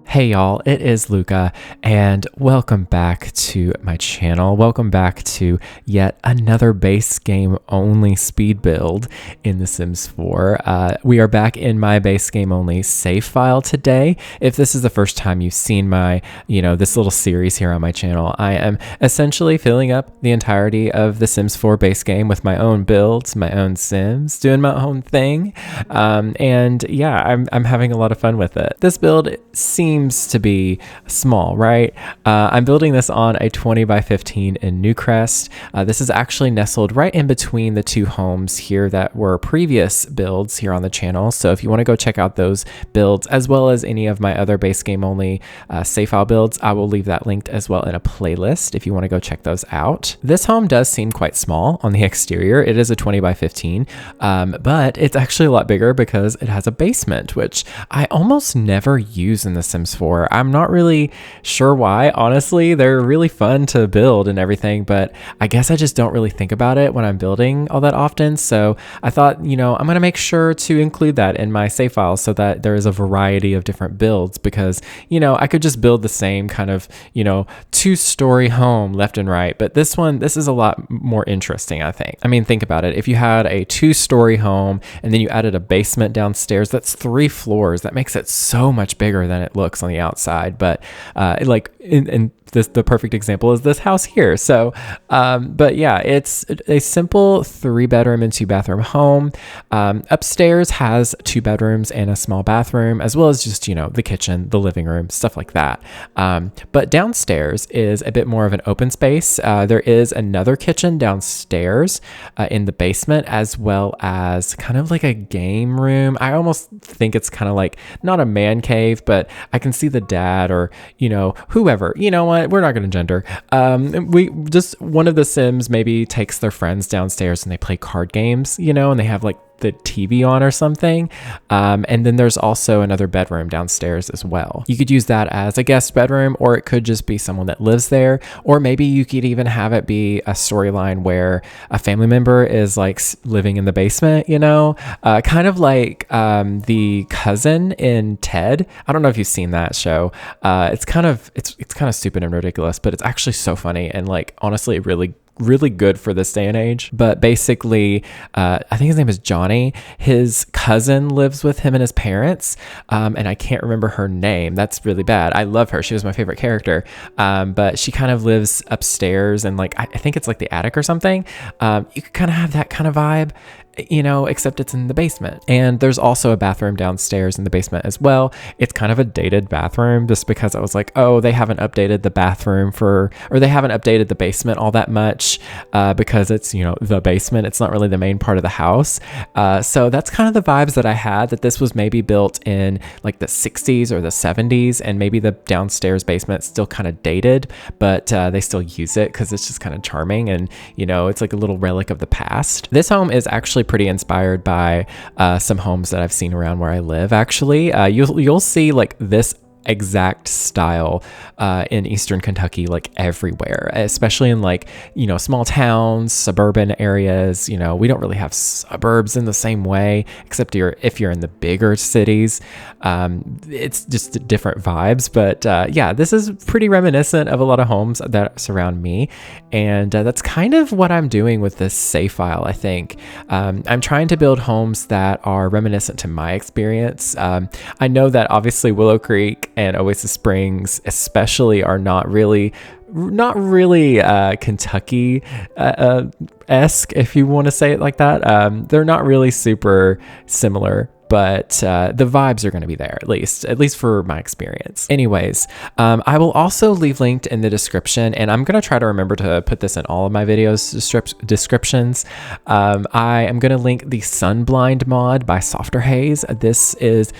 Hey y'all, it is Lucca, and welcome back to my channel. Welcome back to yet another base game only speed build in The Sims 4. We are back in my base game only save file today. If this is the first time you've seen my, this little series here on my channel, I am essentially filling up the entirety of The Sims 4 base game with my own builds, my own Sims, doing my own thing. And yeah, I'm having a lot of fun with it. This build seems to be small, right? I'm building this on a 20 by 15 in Newcrest. This is actually nestled right in between the two homes here that were previous builds here on the channel. So if you want to go check out those builds, as well as any of my other base game only save file builds, I will leave that linked as well in a playlist if you want to go check those out. This home does seem quite small on the exterior. It is a 20 by 15, but it's actually a lot bigger because it has a basement, which I almost never use in The Sims 4. I'm not really sure why. Honestly, they're really fun to build and everything, but I guess I just don't really think about it when I'm building all that often. So I thought, I'm going to make sure to include that in my save files so that there is a variety of different builds, because, I could just build the same kind of, two-story home left and right. But this is a lot more interesting, I think. I mean, think about it. If you had a two-story home and then you added a basement downstairs, that's 3 floors. That makes it so much bigger than it looks on the outside. But the perfect example is this house here. So, but yeah, it's a simple 3-bedroom and 2-bathroom home. Upstairs has 2 bedrooms and a small bathroom, as well as just, the kitchen, the living room, stuff like that. But downstairs is a bit more of an open space. There is another kitchen downstairs in the basement, as well as kind of like a game room. I almost think it's kind of like not a man cave, but I can see the dad or, whoever. You know what? We're not going to gender. One of the Sims maybe takes their friends downstairs and they play card games, and they have like the TV on or something. And then there's also another bedroom downstairs as well. You could use that as a guest bedroom, or it could just be someone that lives there. Or maybe you could even have it be a storyline where a family member is like living in the basement, kind of like the cousin in Ted. I don't know if you've seen that show. It's kind of stupid and ridiculous, but it's actually so funny and like honestly really good for this day and age. But basically, I think his name is Johnny. His cousin lives with him and his parents, and I can't remember her name. That's really bad. I love her. She was my favorite character, but she kind of lives upstairs, and like I think it's like the attic or something. You could kind of have that kind of vibe, except it's in the basement. And there's also a bathroom downstairs in the basement as well. It's kind of a dated bathroom, just because I was like, oh, they haven't updated the bathroom or they haven't updated the basement all that much, because it's, the basement. It's not really the main part of the house. So that's kind of the vibes that I had, that this was maybe built in like the 60s or the 70s, and maybe the downstairs basement's still kind of dated, but they still use it because it's just kind of charming, and, it's like a little relic of the past. This home is actually pretty inspired by some homes that I've seen around where I live. Actually, you'll see like this exact style in Eastern Kentucky, like everywhere, especially in like, small towns, suburban areas. We don't really have suburbs in the same way, except if you're in the bigger cities. It's just different vibes. But yeah, this is pretty reminiscent of a lot of homes that surround me. And that's kind of what I'm doing with this save file, I think. I'm trying to build homes that are reminiscent to my experience. I know that obviously Willow Creek and Oasis Springs especially are not really Kentucky esque, if you want to say it like that. They're not really super similar, but the vibes are going to be there, at least for my experience. Anyways, I will also leave linked in the description, and I'm going to try to remember to put this in all of my videos descriptions. I am going to link the Sunblind mod by Softer Haze. This is,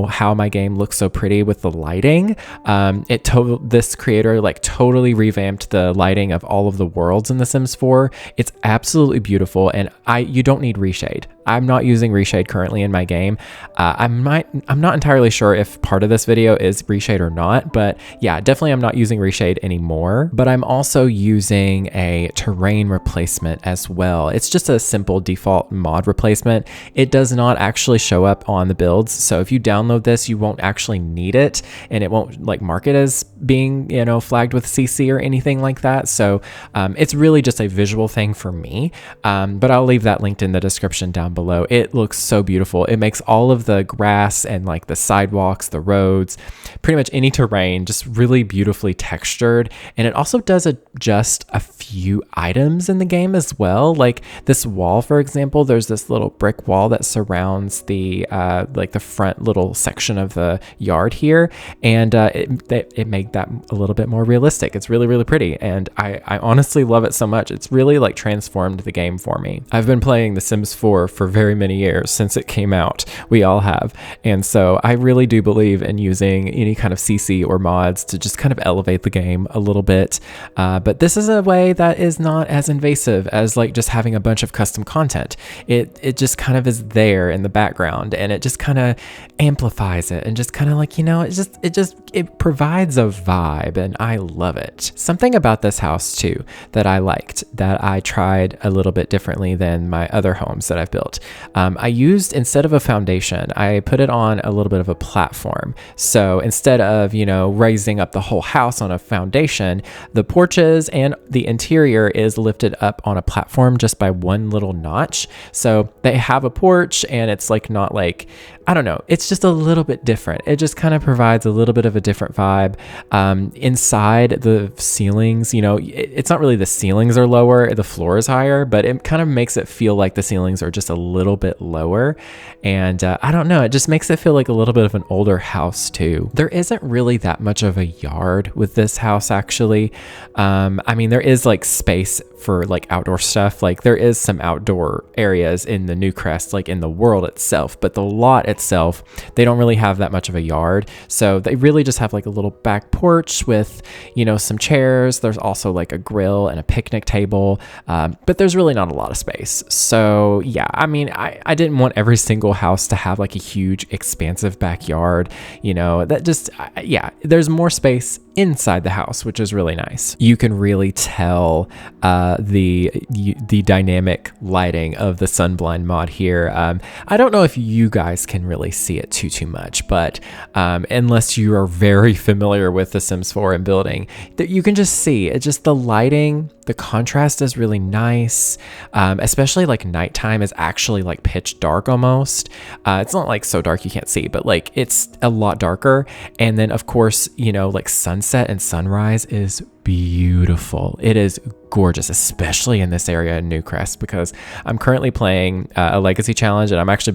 how my game looks so pretty with the lighting. This creator like totally revamped the lighting of all of the worlds in The Sims 4. It's absolutely beautiful, and you don't need reshade. I'm not using reshade currently in my game. I'm not entirely sure if part of this video is reshade or not, but yeah, definitely I'm not using reshade anymore. But I'm also using a terrain replacement as well. It's just a simple default mod replacement. It does not actually show up on the builds. So if you download this, you won't actually need it, and it won't like mark it as being, you know, flagged with CC or anything like that. So it's really just a visual thing for me. But I'll leave that linked in the description down below. It looks so beautiful. It makes all of the grass and like the sidewalks, the roads, pretty much any terrain just really beautifully textured. And it also does adjust a few items in the game as well. Like this wall, for example, there's this little brick wall that surrounds the like the front little section of the yard here, and it made that a little bit more realistic. It's really, really pretty, and I honestly love it so much. It's really like transformed the game for me. I've been playing The Sims 4 for very many years, since it came out. We all have, and so I really do believe in using any kind of CC or mods to just kind of elevate the game a little bit. But this is a way that is not as invasive as like just having a bunch of custom content. It just kind of is there in the background, and it just kind of amplifies it, and just kind of like, you know, it provides a vibe, and I love it. Something about this house too that I liked, that I tried a little bit differently than my other homes that I've built. I used, instead of a foundation, I put it on a little bit of a platform. So instead of, you know, raising up the whole house on a foundation, the porches and the interior is lifted up on a platform just by one little notch. So they have a porch, and it's like not like, I don't know, it's just a little bit different. It just kind of provides a little bit of a different vibe. Inside the ceilings, you know, it's not really the ceilings are lower, the floor is higher, but it kind of makes it feel like the ceilings are just a little bit lower. And I don't know, it just makes it feel like a little bit of an older house too. There isn't really that much of a yard with this house, actually. I mean, there is like space for like outdoor stuff. Like there is some outdoor areas in the Newcrest, like in the world itself, but the lot itself, they don't really have that much of a yard. So they really just have like a little back porch with, you know, some chairs. There's also like a grill and a picnic table, but there's really not a lot of space. So yeah, I mean, I didn't want every single house to have like a huge expansive backyard, you know, that just, yeah, there's more space inside the house, which is really nice. You can really tell the dynamic lighting of the Sunblind mod here. I don't know if you guys can really see it too much, but unless you are very familiar with The Sims 4 and building, that you can just see it. Just the lighting, the contrast is really nice, especially like nighttime is actually like pitch dark almost. It's not like so dark you can't see, but like it's a lot darker. And then of course, you know, like sunset and sunrise is beautiful. It is gorgeous, especially in this area in Newcrest, because I'm currently playing a legacy challenge, and I'm actually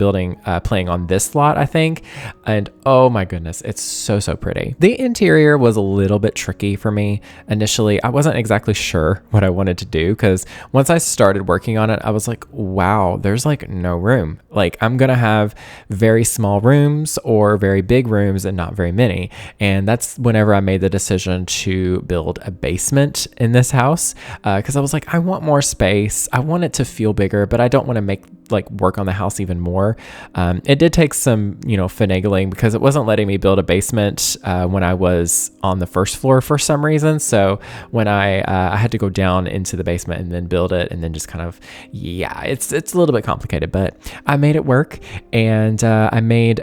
playing on this lot, I think. And oh my goodness, it's so pretty. The interior was a little bit tricky for me initially. I wasn't exactly sure what I wanted to do, because once I started working on it, I was like, wow, there's like no room. Like I'm gonna have very small rooms or very big rooms and not very many. And that's whenever I made the decision to build a basement in this house, because I was like, I want more space. I want it to feel bigger, but I don't want to make like work on the house even more. It did take some, you know, finagling, because it wasn't letting me build a basement when I was on the first floor for some reason. So when I had to go down into the basement and then build it, and then just kind of, yeah, it's a little bit complicated, but I made it work. And I made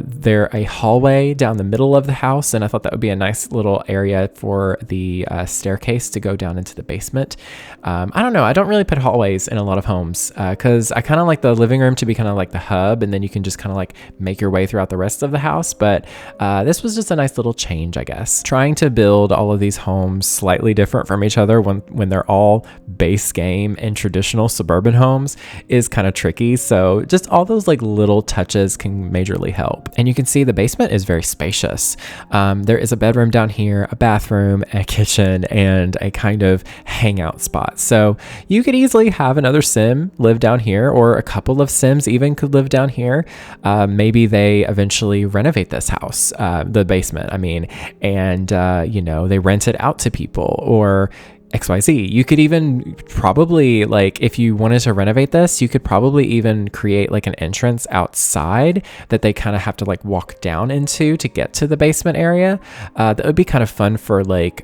there a hallway down the middle of the house, and I thought that would be a nice little area for the staircase to go down into the basement. I don't know, I don't really put hallways in a lot of homes because I kind of like the living room to be kind of like the hub, and then you can just kind of like make your way throughout the rest of the house. But this was just a nice little change, I guess. Trying to build all of these homes slightly different from each other when they're all base game and traditional suburban homes is kind of tricky. So just all those like little touches can majorly help. And you can see the basement is very spacious. There is a bedroom down here, a bathroom, a kitchen, and a kind of hangout spot. So you could easily have another sim live down here, or a couple of Sims even could live down here. Maybe they eventually renovate this house, the basement, I mean, and, you know, they rent it out to people, or XYZ. You could even probably, like, if you wanted to renovate this, you could probably even create like an entrance outside that they kind of have to like walk down into to get to the basement area. That would be kind of fun for like,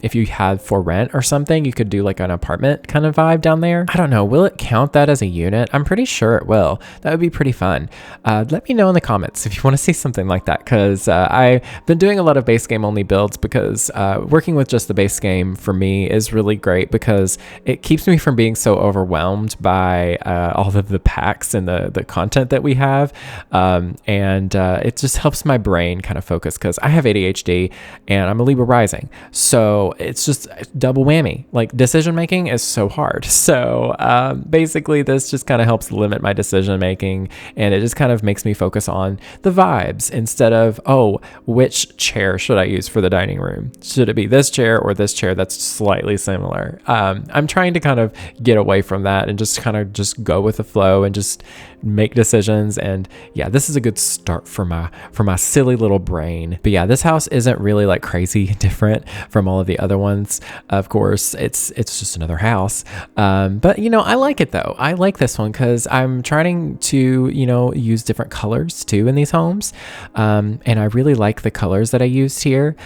if you had for rent or something, you could do like an apartment kind of vibe down there. I don't know. Will it count that as a unit? I'm pretty sure it will. That would be pretty fun. Let me know in the comments if you want to see something like that, because I've been doing a lot of base game only builds, because working with just the base game for me is really great because it keeps me from being so overwhelmed by all of the packs and the content that we have. And it just helps my brain kind of focus, because I have ADHD and I'm a Libra rising. So it's just double whammy. Like, decision making is so hard. So basically this just kind of helps limit my decision making, and it just kind of makes me focus on the vibes instead of, oh, which chair should I use for the dining room? Should it be this chair or this chair that's slightly similar? I'm trying to kind of get away from that and just kind of just go with the flow and just make decisions. And yeah, this is a good start for my silly little brain. But yeah, this house isn't really like crazy different from all of the other ones. Of course, it's just another house. But you know, I like it though. I like this one because I'm trying to, you know, use different colors too in these homes. And I really like the colors that I used here.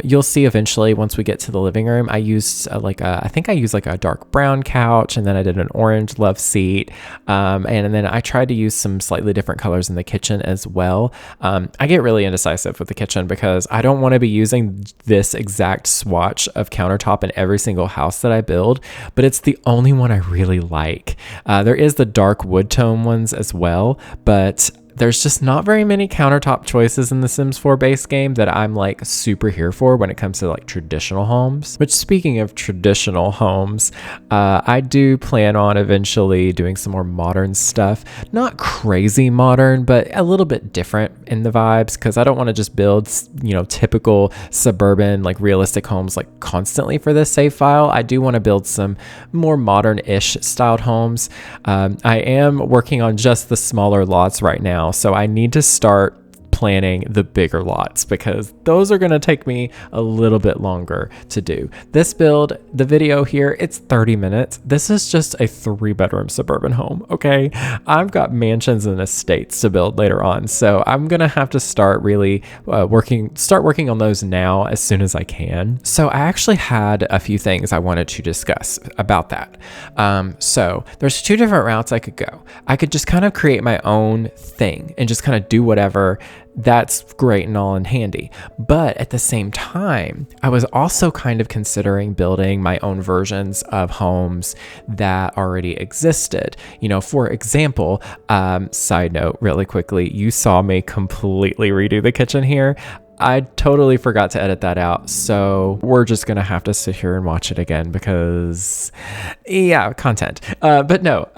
You'll see eventually once we get to the living room, I used I think I used like a dark brown couch, and then I did an orange love seat. And then I tried to use some slightly different colors in the kitchen as well. I get really indecisive with the kitchen because I don't want to be using this exact swatch of countertop in every single house that I build, but it's the only one I really like. There is the dark wood tone ones as well, but there's just not very many countertop choices in the Sims 4 base game that I'm like super here for when it comes to like traditional homes. Which, speaking of traditional homes, I do plan on eventually doing some more modern stuff. Not crazy modern, but a little bit different in the vibes, because I don't want to just build, you know, typical suburban like realistic homes like constantly for this save file. I do want to build some more modern-ish styled homes. I am working on just the smaller lots right now, so I need to start planning the bigger lots, because those are going to take me a little bit longer to do. This build, the video here, it's 30 minutes. This is just a 3-bedroom suburban home, okay? I've got mansions and estates to build later on, so I'm going to have to start really working on those now as soon as I can. So I actually had a few things I wanted to discuss about that. So there's 2 different routes I could go. I could just kind of create my own thing and just kind of do whatever. That's great and all and handy. But at the same time, I was also kind of considering building my own versions of homes that already existed. You know, for example, side note really quickly, you saw me completely redo the kitchen here. I totally forgot to edit that out, so we're just gonna have to sit here and watch it again because, yeah, content. But no,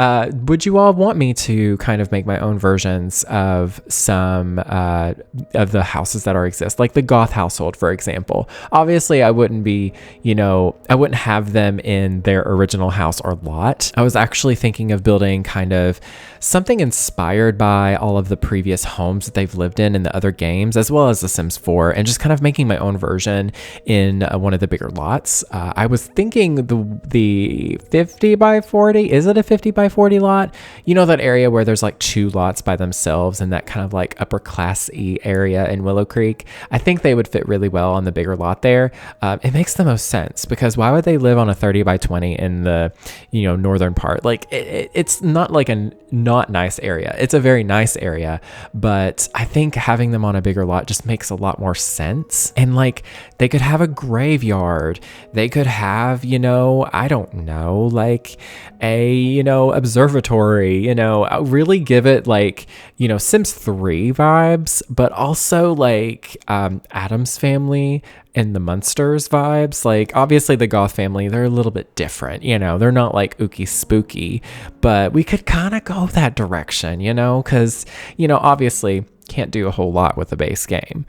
would you all want me to kind of make my own versions of some of the houses that already exist, like the Goth household, for example? Obviously, I wouldn't be, you know, I wouldn't have them in their original house or lot. I was actually thinking of building kind of something inspired by all of the previous homes that they've lived in the other games, as well as The Sims 4, and just kind of making my own version in one of the bigger lots. I was thinking the 50 by 40, is it a 50 by 40 lot? You know, that area where there's like 2 lots by themselves and that kind of like upper class-y area in Willow Creek. I think they would fit really well on the bigger lot there. It makes the most sense, because why would they live on a 30 by 20 in the, you know, northern part? Like it's not like a not nice area. It's a very nice area, but I think having them on a bigger lot just makes a lot more sense. And like, they could have a graveyard. They could have, you know, I don't know, like a, you know, observatory, you know, really give it like, you know, Sims 3 vibes, but also like Addams Family and the Munsters vibes. Like, obviously the Goth family, they're a little bit different, you know, they're not like ooky spooky, but we could kind of go that direction, you know, because, you know, obviously can't do a whole lot with the base game.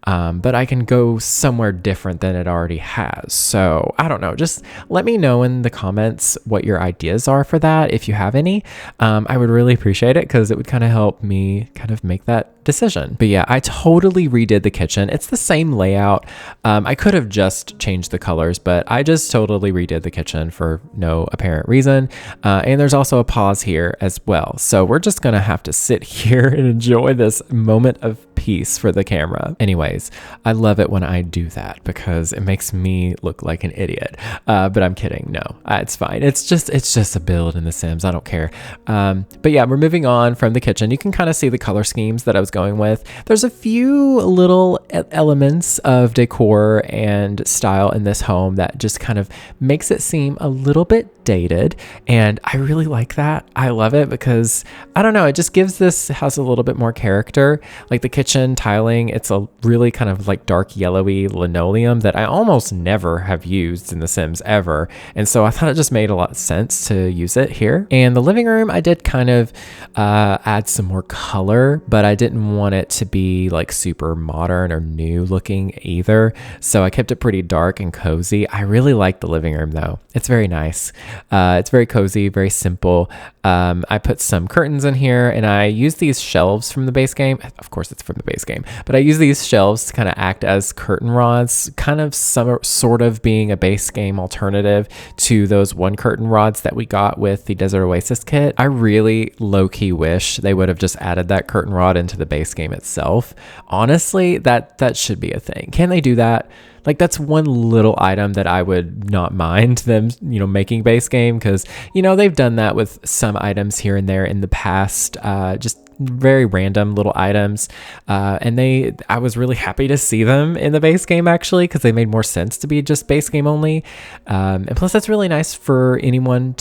but I can go somewhere different than it already has. So I don't know, just let me know in the comments what your ideas are for that, if you have any. I would really appreciate it, because it would kind of help me kind of make that decision. But yeah, I totally redid the kitchen. It's the same layout. I could have just changed the colors, but I just totally redid the kitchen for no apparent reason. And there's also a pause here as well. So we're just gonna have to sit here and enjoy this moment of peace for the camera. Anyways, I love it when I do that because it makes me look like an idiot. But I'm kidding. No, it's fine. It's just a build in The Sims. I don't care. But yeah, we're moving on from the kitchen. You can kind of see the color schemes that I was going with. There's a few little elements of decor and style in this home that just kind of makes it seem a little bit dated, and I really like that. I love it because I don't know, it just gives this house a little bit more character. Like the kitchen tiling, it's a really kind of like dark yellowy linoleum that I almost never have used in The Sims ever, and so I thought it just made a lot of sense to use it here. And the living room, I did kind of add some more color, but I didn't want it to be like super modern or new looking either, so I kept it pretty dark and cozy. I really like the living room though. It's very nice. It's very cozy, very simple. I put some curtains in here, and I use these shelves from the base game. Of course, it's from the base game, but I use these shelves to kind of act as curtain rods, kind of sort of being a base game alternative to those one curtain rods that we got with the Desert Oasis kit. I really low-key wish they would have just added that curtain rod into the base game itself. Honestly, that should be a thing. Can they do that? Like, that's one little item that I would not mind them, making base game, because, they've done that with some items here and there in the past, just very random little items. And I was really happy to see them in the base game, actually, because they made more sense to be just base game only. And plus, that's really nice for anyone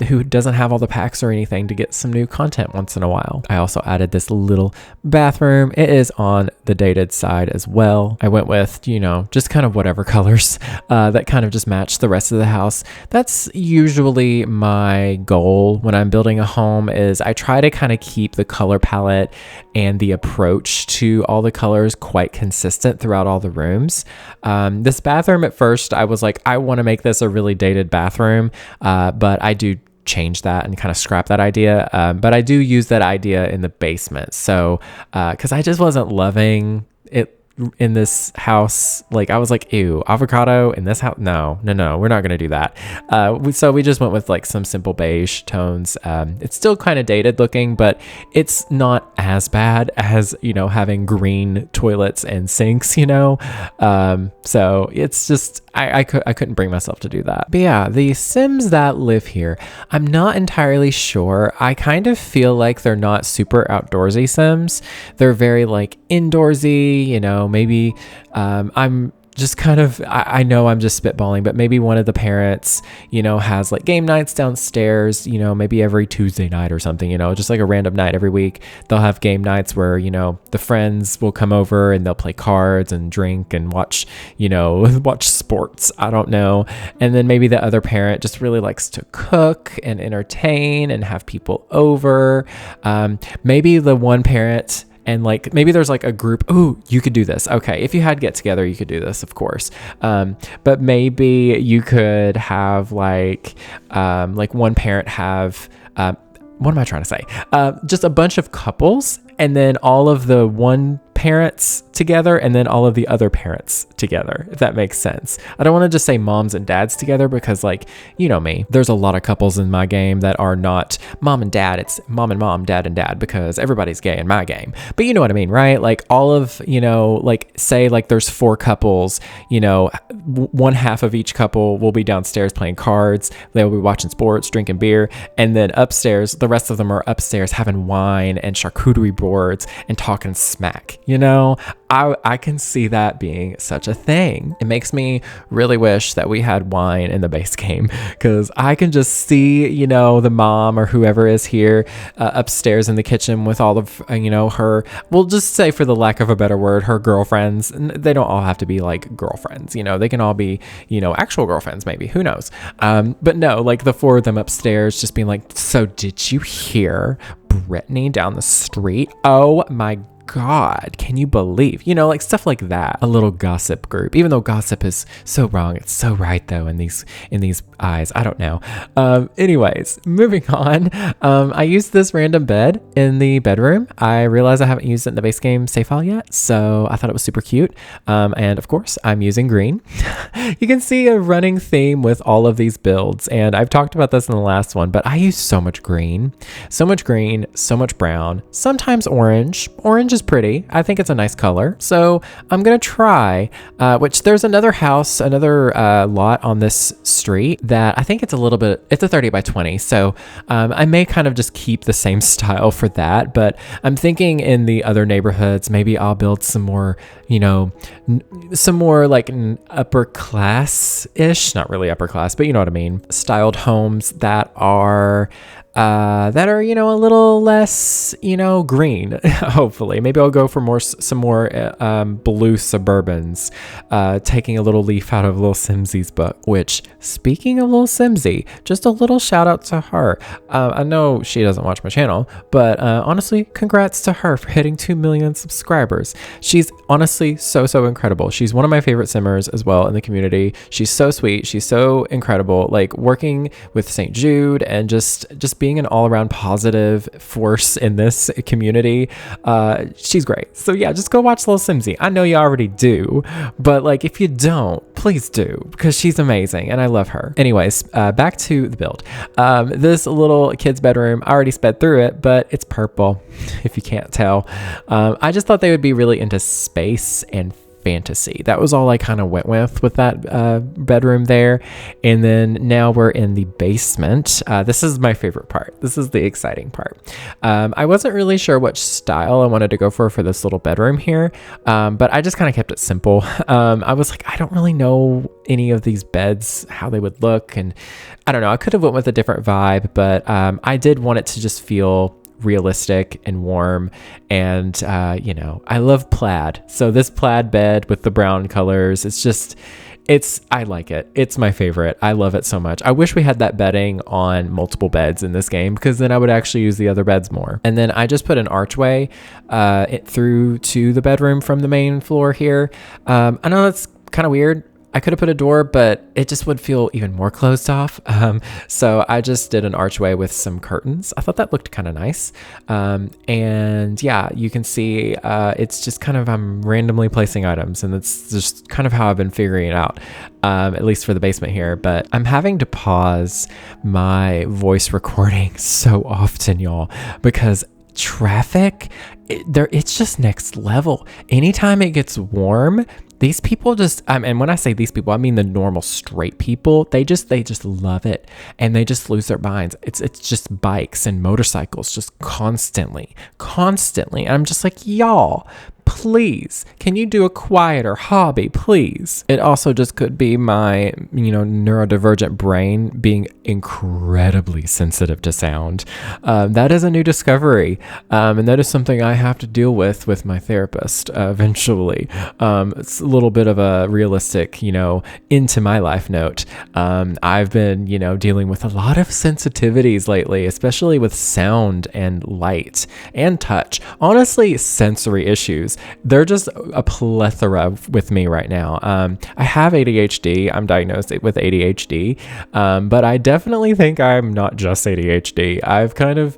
who doesn't have all the packs or anything, to get some new content once in a while. I also added this little bathroom. It is on the dated side as well. I went with, just kind of whatever colors that kind of just match the rest of the house. That's usually my goal when I'm building a home, is I try to kind of keep the color palette and the approach to all the colors quite consistent throughout all the rooms. This bathroom, at first I was like, I want to make this a really dated bathroom, but I do change that and kind of scrap that idea. But I do use that idea in the basement. So, because I just wasn't loving it in this house. Like, I was like, ew, avocado in this house? No, we're not gonna do that. So we just went with like some simple beige tones. It's still kind of dated looking, but it's not as bad as having green toilets and sinks. So it's just I couldn't bring myself to do that. But yeah, the Sims that live here, I'm not entirely sure. I kind of feel like they're not super outdoorsy Sims. They're very like indoorsy, maybe I'm just kind of, I know I'm just spitballing, but maybe one of the parents, has like game nights downstairs, maybe every Tuesday night or something, just like a random night every week. They'll have game nights where, the friends will come over and they'll play cards and drink and watch, watch sports. I don't know. And then maybe the other parent just really likes to cook and entertain and have people over. Maybe the one parent, and like maybe there's like a group, oh, you could do this. Okay, if you had get together, you could do this, of course. But maybe you could have like one parent have what am I trying to say? Just a bunch of couples, and then all of the one parents together, and then all of the other parents together, if that makes sense. I don't want to just say moms and dads together, because like, me, there's a lot of couples in my game that are not mom and dad. It's mom and mom, dad and dad, because everybody's gay in my game. But you know what I mean, right? Like all of, like say like there's 4 couples, one half of each couple will be downstairs playing cards. They'll be watching sports, drinking beer. And then upstairs, the rest of them are upstairs having wine and charcuterie boards and talking smack. I can see that being such a thing. It makes me really wish that we had wine in the base game, because I can just see, the mom or whoever is here upstairs in the kitchen with all of, her, we'll just say, for the lack of a better word, her girlfriends. And they don't all have to be like girlfriends, they can all be, actual girlfriends, maybe, who knows? But no, like the 4 of them upstairs just being like, so did you hear Brittany down the street? Oh my God, can you believe? You know, like stuff like that. A little gossip group, even though gossip is so wrong, it's so right though in these eyes. I don't know. Anyways, moving on. I used this random bed in the bedroom. I realized I haven't used it in the base game save file yet, so I thought it was super cute. And of course, I'm using green. You can see a running theme with all of these builds, and I've talked about this in the last one, but I use so much green, so much brown, sometimes orange. Orange is pretty. I think it's a nice color. So I'm going to try, which there's another house, another lot on this street that I think it's a 30 by 20. So I may kind of just keep the same style for that, but I'm thinking in the other neighborhoods, maybe I'll build some more, some more like upper class-ish, not really upper class, but you know what I mean, styled homes that are a little less, green. Hopefully, maybe I'll go for some more blue Suburbans, taking a little leaf out of Lil Simsy's book. Which, speaking of Lil Simsy, just a little shout out to her. I know she doesn't watch my channel, but honestly, congrats to her for hitting 2 million subscribers. She's honestly so incredible. She's one of my favorite simmers as well in the community. She's so sweet. She's so incredible. Like working with St. Jude and just being an all-around positive force in this community. She's great. So yeah, just go watch Lil Simsy. I know you already do, but like if you don't, please do, because she's amazing and I love her. Anyways, back to the build. This little kid's bedroom, I already sped through it, but it's purple, if you can't tell. I just thought they would be really into space and fantasy. That was all I kind of went with that bedroom there. And then now we're in the basement. This is my favorite part. This is the exciting part. I wasn't really sure which style I wanted to go for this little bedroom here, but I just kind of kept it simple. I was like, I don't really know any of these beds, how they would look, and I don't know. I could have went with a different vibe, but I did want it to just feel realistic and warm, and I love plaid, so this plaid bed with the brown colors, I like it. It's my favorite. I love it so much. I wish we had that bedding on multiple beds in this game, because then I would actually use the other beds more. And then I just put an archway through to the bedroom from the main floor here. I know that's kind of weird. I could have put a door, but it just would feel even more closed off. So I just did an archway with some curtains. I thought that looked kind of nice. And yeah, you can see it's just kind of, I'm randomly placing items, and it's just kind of how I've been figuring it out, at least for the basement here. But I'm having to pause my voice recording so often, y'all, because traffic, it's just next level. Anytime it gets warm, these people just, and when I say these people, I mean the normal straight people, they just love it, and they just lose their minds. It's just bikes and motorcycles just constantly. And I'm just like, y'all, please, can you do a quieter hobby, please? It also just could be my, neurodivergent brain being incredibly sensitive to sound. That is a new discovery, and that is something I have to deal with my therapist eventually. It's a little bit of a realistic, into my life note. I've been, dealing with a lot of sensitivities lately, especially with sound and light and touch. Honestly, sensory issues. They're just a plethora with me right now. I have ADHD. I'm diagnosed with ADHD, but I definitely think I'm not just ADHD. I've kind of,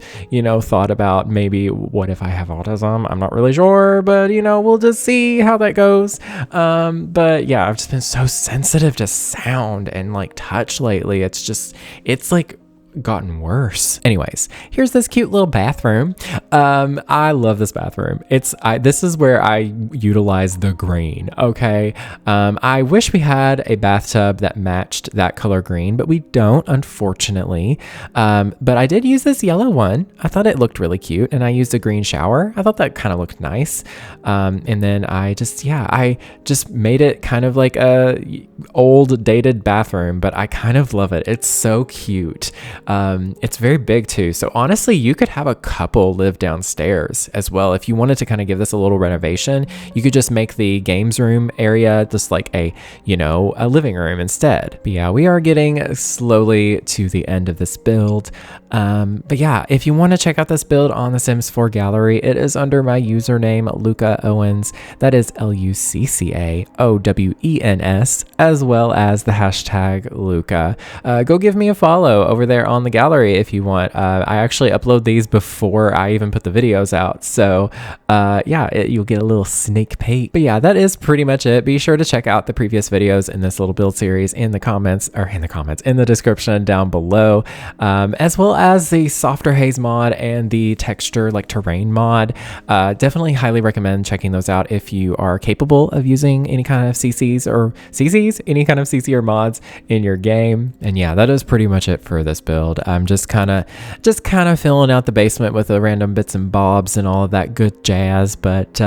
thought about maybe what if I have autism? I'm not really sure, but, we'll just see how that goes. But yeah, I've just been so sensitive to sound and like touch lately. It's like gotten worse. Anyways, here's this cute little bathroom. I love this bathroom. This is where I utilize the green. Okay. I wish we had a bathtub that matched that color green, but we don't, unfortunately. But I did use this yellow one. I thought it looked really cute, and I used a green shower. I thought that kind of looked nice. And then I just made it kind of like a old dated bathroom, but I kind of love it. It's so cute. It's very big too. So honestly, you could have a couple live downstairs as well. If you wanted to kind of give this a little renovation, you could just make the games room area just like a living room instead. But yeah, we are getting slowly to the end of this build. But yeah, if you want to check out this build on the Sims 4 gallery, it is under my username, Lucca Owens. That is LuccaOwens, as well as the hashtag Lucca. Go give me a follow over there on the gallery if you want. I actually upload these before I even put the videos out. So you'll get a little sneak peek. But yeah, that is pretty much it. Be sure to check out the previous videos in this little build series in the description down below, as well as the softer haze mod and the texture like terrain mod. Definitely highly recommend checking those out if you are capable of using any kind of CC or mods in your game. And yeah, that is pretty much it for this build. I'm just kind of filling out the basement with the random bits and bobs and all of that good jazz. But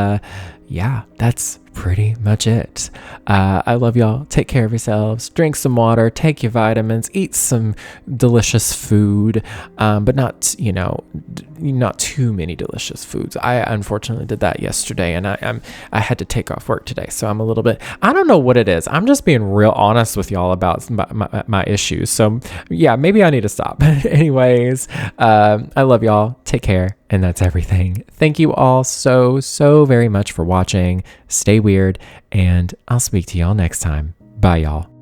yeah, that's pretty much it. I love y'all. Take care of yourselves. Drink some water. Take your vitamins. Eat some delicious food, but not not too many delicious foods. I unfortunately did that yesterday, and I had to take off work today, so I'm a little bit. I don't know what it is. I'm just being real honest with y'all about my issues. So yeah, maybe I need to stop. Anyways, I love y'all. Take care. And that's everything. Thank you all so very much for watching. Stay weird, and I'll speak to y'all next time. Bye, y'all.